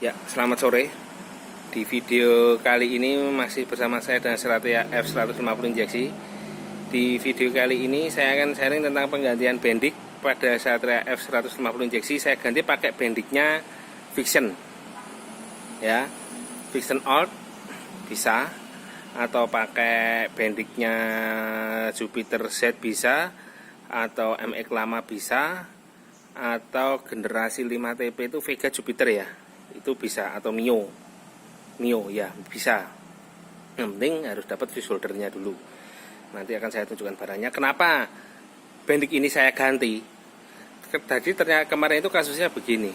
Ya, selamat sore. Di video kali ini masih bersama saya dengan Ceratia F150 injeksi. Di video kali ini saya akan sharing tentang penggantian bendik pada Ceratia F150 injeksi. Saya ganti pakai bendiknya Vixion. Ya, Vixion Old bisa, atau pakai bendiknya Jupiter Z bisa, atau MX lama bisa, atau generasi 5TP itu Vega Jupiter ya, itu bisa, atau Mio ya bisa. Yang penting harus dapat fuse holdernya dulu. Nanti akan saya tunjukkan barangnya. Kenapa bendik ini saya ganti? Tadi ternyata kemarin itu kasusnya begini.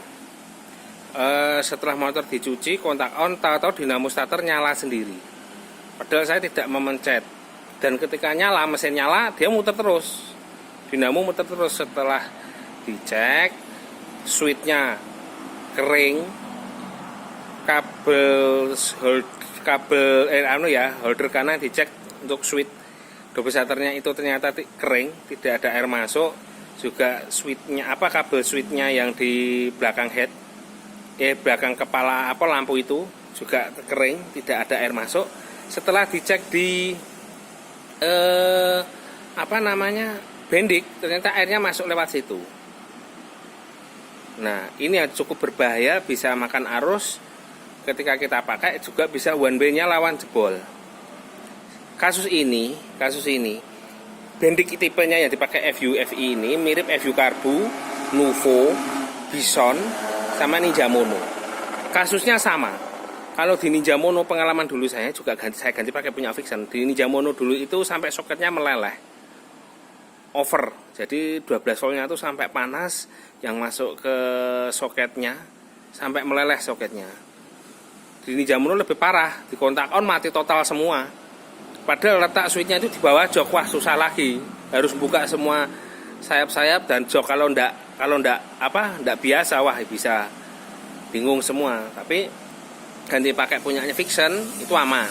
Setelah motor dicuci, kontak on, tahu-tahu dinamo starter nyala sendiri. Padahal saya tidak memencet. Dan ketika nyala, mesin nyala, dia muter terus. Dinamo muter terus. Setelah dicek, switchnya kering, holder kanan dicek untuk switch double shutternya itu ternyata kering, tidak ada air masuk. Juga switchnya kabel switchnya yang di belakang head, belakang kepala lampu itu juga kering, tidak ada air masuk. Setelah dicek di bendik, ternyata airnya masuk lewat situ. Nah, ini cukup berbahaya, bisa makan arus. Ketika kita pakai juga bisa one way-nya lawan jebol. Kasus ini bendik tipenya yang dipakai FU-FI ini mirip FU Karbu, Nuvo, Bison, sama Ninja Mono. Kasusnya sama. Kalau di Ninja Mono pengalaman dulu saya ganti pakai punya Vixion. Di Ninja Mono dulu itu sampai soketnya meleleh, over. Jadi 12 voltnya itu sampai panas, yang masuk ke soketnya sampai meleleh soketnya. Di Ninja Mono lebih parah, di kontak on mati total semua. Padahal letak switchnya itu di bawah jok, wah susah lagi. Harus buka semua sayap-sayap dan jok, kalau ndak biasa, wah bisa bingung semua. Tapi ganti pakai punyanya Vixion itu aman.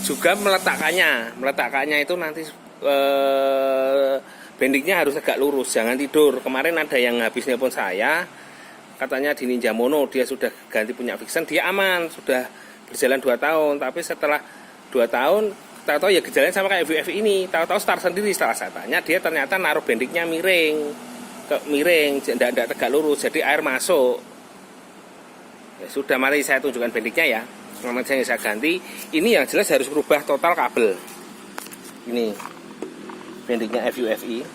Juga meletakkannya itu nanti bendiknya harus agak lurus, jangan tidur. Kemarin ada yang habis nelpon saya, katanya di Ninja Mono dia sudah ganti punya Vixion, dia aman, sudah berjalan 2 tahun. Tapi setelah 2 tahun, tahu-tahu ya gejalanya sama kayak VF ini, tahu-tahu start sendiri. Setelah saya tanya, dia ternyata naruh bendiknya miring, tidak tegak lurus, jadi air masuk. Ya sudah, mari saya tunjukkan bendiknya ya. Yang saya ganti, ini yang jelas harus berubah total kabel. Ini bendiknya FU-FI,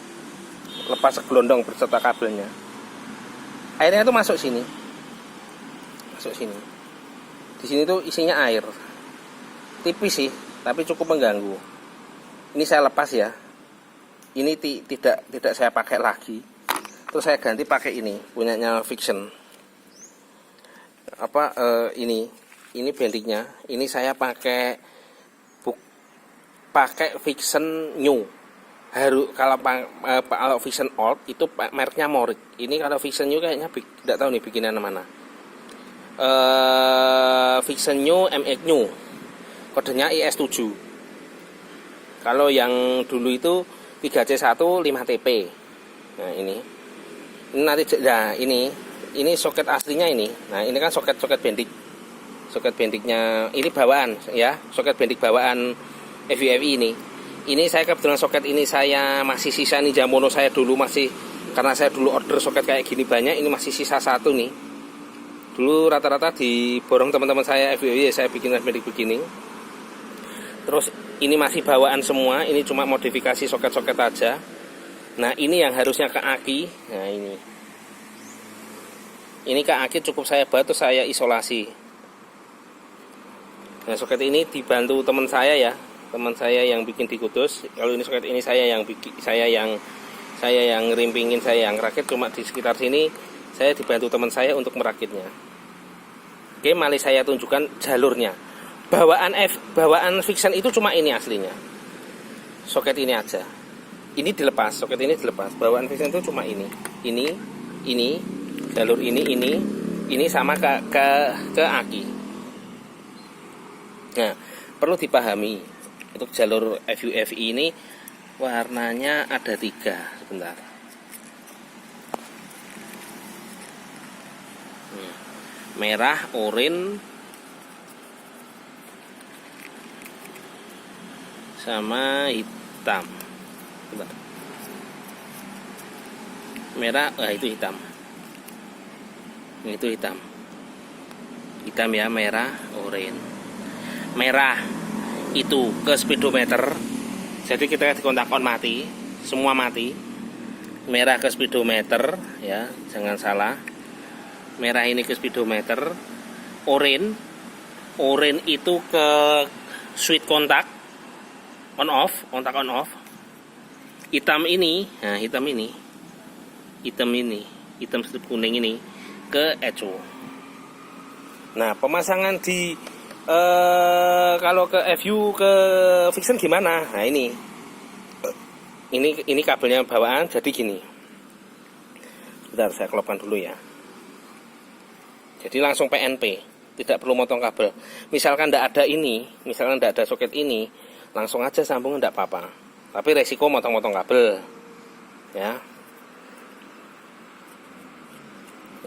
lepas segelondong berserta kabelnya. Airnya itu masuk sini. Di sini tuh isinya air. Tipis sih, tapi cukup mengganggu. Ini saya lepas ya. Ini tidak saya pakai lagi. Terus saya ganti pakai ini, punyanya Vixion. Ini bendiknya. Ini saya pakai Vixion New. Kalau Vixion Old itu mereknya Morik. Ini kalau Vixion New kayaknya tidak tahu nih bikinan mana. Vixion New MX New, kodenya IS7. Kalau yang dulu itu 3C1 5TP. Nah ini nanti, ini soket aslinya ini. Nah ini kan soket bendik. Soket bendiknya ini bawaan ya, soket bendik bawaan FUFI ini. Ini saya kebetulan soket ini saya masih sisa Ninja Mono saya dulu, karena saya dulu order soket kayak gini banyak, ini masih sisa 1 nih. Dulu rata-rata diborong teman-teman saya FUFI, saya bikin bendik begini. Terus ini masih bawaan semua, ini cuma modifikasi soket-soket aja. Nah ini yang harusnya ke aki. Nah ini ke aki cukup saya buat, terus saya isolasi. Nah soket ini dibantu teman saya ya, teman saya yang bikin di Kudus. Kalau ini soket ini saya yang ngerimpingin, saya yang rakit. Cuma di sekitar sini saya dibantu teman saya untuk merakitnya. Oke, mari saya tunjukkan jalurnya. Bawaan Vixion itu cuma ini aslinya. Soket ini aja. Ini dilepas, soket ini dilepas. Bawaan Vixion itu cuma ini, jalur ini sama ke aki. Nah, perlu dipahami untuk jalur FUFI ini warnanya ada 3. Sebentar. merah, oranye, sama hitam. Bentar. Merah, itu hitam. Itu hitam. Hitam ya, merah, oranye. Merah itu ke speedometer. Jadi kita di kontak on mati, semua mati. Merah ke speedometer ya, jangan salah. Merah ini ke speedometer. Oranye itu ke switch kontak on off, kontak on off. Hitam ini, nah hitam strip kuning ini ke echo. Nah, pemasangan di kalau ke FU ke Vixen gimana? Nah, ini kabelnya bawaan jadi gini. Bentar, saya kelopkan dulu ya. Jadi langsung PNP, tidak perlu motong kabel. Misalkan tidak ada ini, misalkan tidak ada soket ini, langsung aja sambung, tidak apa-apa. Tapi resiko motong-motong kabel, ya.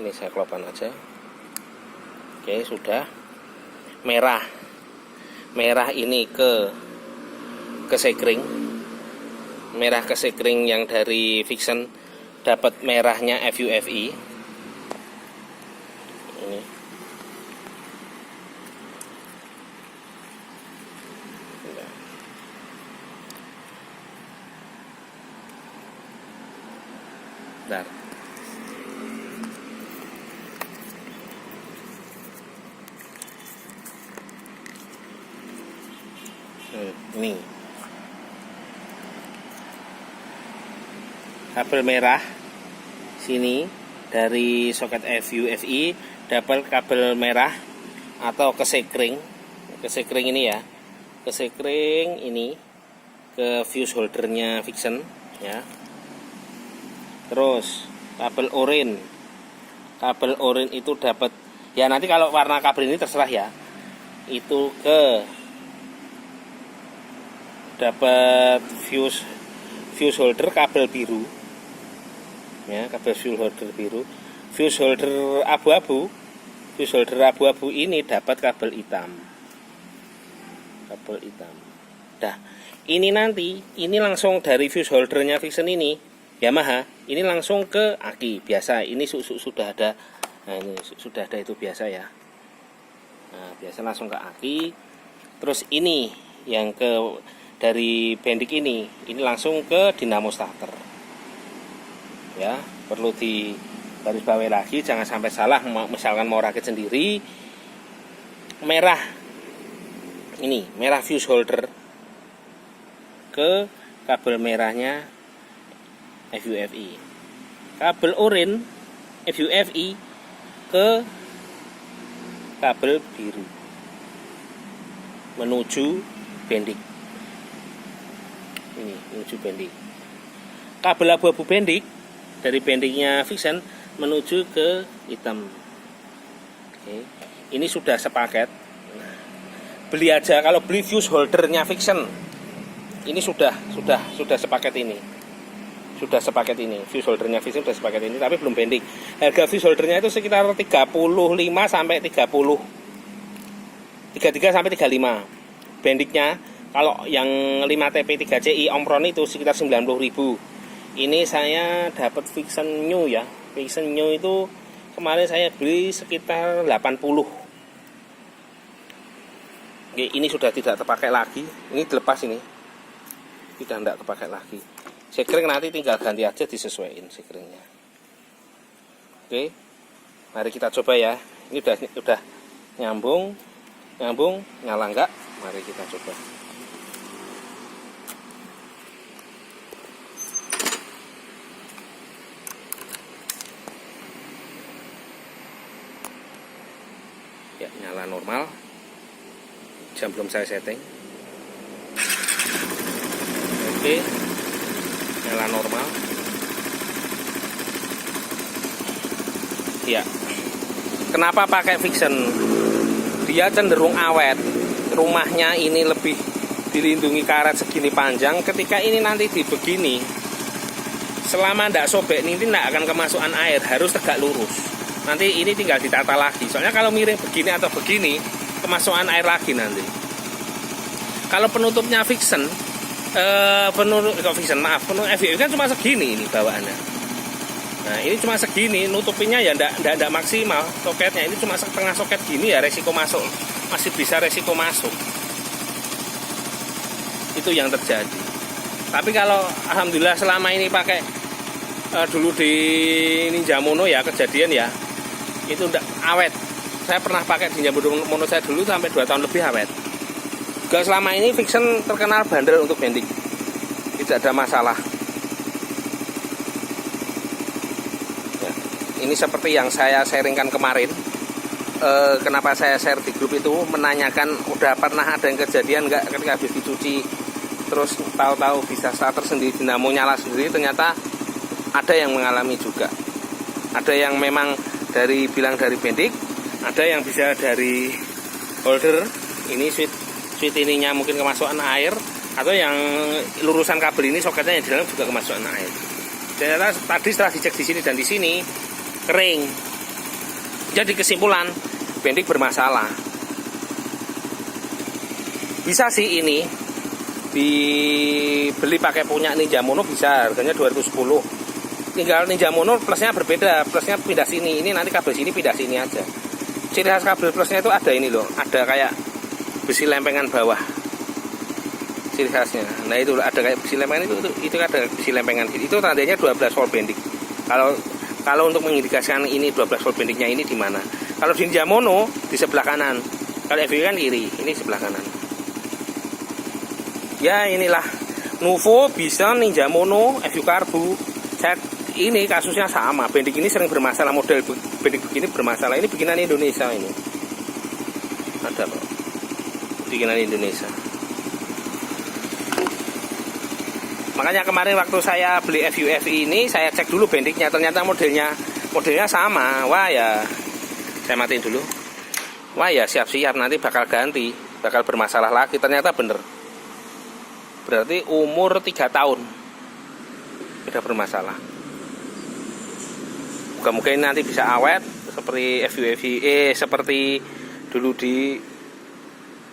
Ini saya kelopkan aja. Oke, sudah. Merah ini ke sekring. Merah ke sekring yang dari Vixen dapat merahnya FUFI. Ini. Bentar. Ini kabel merah sini dari soket FUFI dapat kabel merah atau ke sekring ini ya, ke sekring ini ke fuse holdernya Vixen ya. Terus kabel oranye itu dapat ya, nanti kalau warna kabel ini terserah ya, itu ke dapat fuse holder kabel biru ya, kabel fuse holder biru. Fuse holder abu-abu ini dapat kabel hitam. Nah, ini nanti ini langsung dari fuse holdernya Vixen ini Yamaha, ini langsung ke aki biasa. Ini sudah ada. Nah, ini sudah ada itu biasa ya. Nah, biasa langsung ke aki. Terus ini yang ke dari bendik ini langsung ke dinamo starter. Ya, perlu di garis bawahi lagi, jangan sampai salah. Misalkan mau rakit sendiri, merah fuse holder ke kabel merahnya FUFI. Kabel oranye FUFI ke kabel biru menuju bendik. Ini menuju bendik. Kabel abu-abu bendik dari bendiknya Vixen menuju ke hitam. Oke. Ini sudah sepaket. Nah, beli aja kalau beli fuse holdernya Vixen. Ini sudah sepaket ini. Fuse holdernya Vixen sudah sepaket ini, tapi belum bendik. Harga fuse holdernya itu sekitar 35 sampai 33 sampai 35. Bendiknya kalau yang 5TP 3CI Omron itu sekitar 90.000. Ini saya dapat Vixen New ya. Vixen New itu kemarin saya beli sekitar 80. Oke, ini sudah tidak terpakai lagi. Ini dilepas ini. Sudah tidak terpakai lagi. Sekring nanti tinggal ganti aja, disesuaikan sekringnya. Oke. Mari kita coba ya. Ini udah nyambung, nyala enggak? Mari kita coba. Ya, nyala normal. Jam belum saya setting. Oke, nyala normal. Ya, kenapa pakai Vixen? Dia cenderung awet. Rumahnya ini lebih dilindungi karet segini panjang. Ketika ini nanti dibegini, selama tidak sobek ini tidak akan kemasukan air, harus tegak lurus. nanti ini tinggal ditata lagi. Soalnya kalau miring begini atau begini, kemasukan air lagi nanti. Kalau penutupnya fiction, penutup FVW kan cuma segini ini bawaannya. Nah ini cuma segini, nutupinnya ya ndak maksimal soketnya. Ini cuma setengah soket gini ya, resiko masuk, masih bisa resiko masuk. Itu yang terjadi. Tapi kalau alhamdulillah selama ini pakai dulu di Ninja Mono ya, kejadian ya itu ndak awet. Saya pernah pakai di Ninja Mono saya dulu sampai 2 tahun lebih awet. Juga selama ini Vixen terkenal bandel untuk bending, tidak ada masalah ya. Ini seperti yang saya sharingkan kemarin. Kenapa saya share di grup itu, menanyakan udah pernah ada yang kejadian nggak ketika habis dicuci terus tahu-tahu bisa starter sendiri, dinamo nyala sendiri. Ternyata ada yang mengalami juga. Ada yang memang bilang dari bending, ada yang bisa dari holder ini switch ininya mungkin kemasukan air, atau yang lurusan kabel ini soketnya yang di dalam juga kemasukan air. Ternyata tadi setelah dicek di sini dan di sini kering. Jadi kesimpulan bending bermasalah. Bisa sih ini dibeli pakai punya Ninja Mono, bisa, harganya 2010. Tinggal Ninja Mono plusnya berbeda, plusnya pindah sini. Ini nanti kabel sini pindah sini aja. Ciri khas kabel plusnya itu ada ini loh, ada kayak besi lempengan bawah, ciri khasnya. Nah itu ada kayak besi lempengan, itu ada besi lempengan itu tandanya 12 volt bending. Kalau untuk mengindikasikan ini 12 volt bendingnya ini di mana? Kalau di Ninja Mono di sebelah kanan, kalau FVW kan kiri, ini sebelah kanan. Ya inilah Nuvo bisa, Ninja Mono, FU Karbu. Ini kasusnya sama, bending ini sering bermasalah, model bending begini bermasalah. Ini bikinan Indonesia ini. Ada Pak, bikinan Indonesia. Makanya kemarin waktu saya beli FUV ini, saya cek dulu bendingnya, ternyata modelnya sama. Wah ya, saya matiin dulu. Wah ya, siap-siap nanti bakal ganti, bakal bermasalah lagi. Ternyata bener. Berarti umur 3 tahun sudah bermasalah. Moga-moga ini nanti bisa awet seperti FUV, seperti dulu di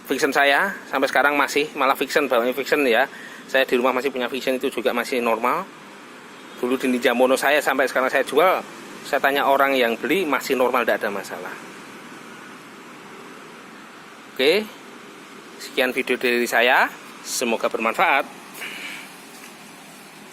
Vixen saya. Sampai sekarang masih, malah Vixen, bawahnya Vixen ya. Saya di rumah masih punya Vixen, itu juga masih normal. Dulu di Ninja Mono saya sampai sekarang saya jual, saya tanya orang yang beli masih normal, tidak ada masalah. Oke, sekian video dari saya, semoga bermanfaat.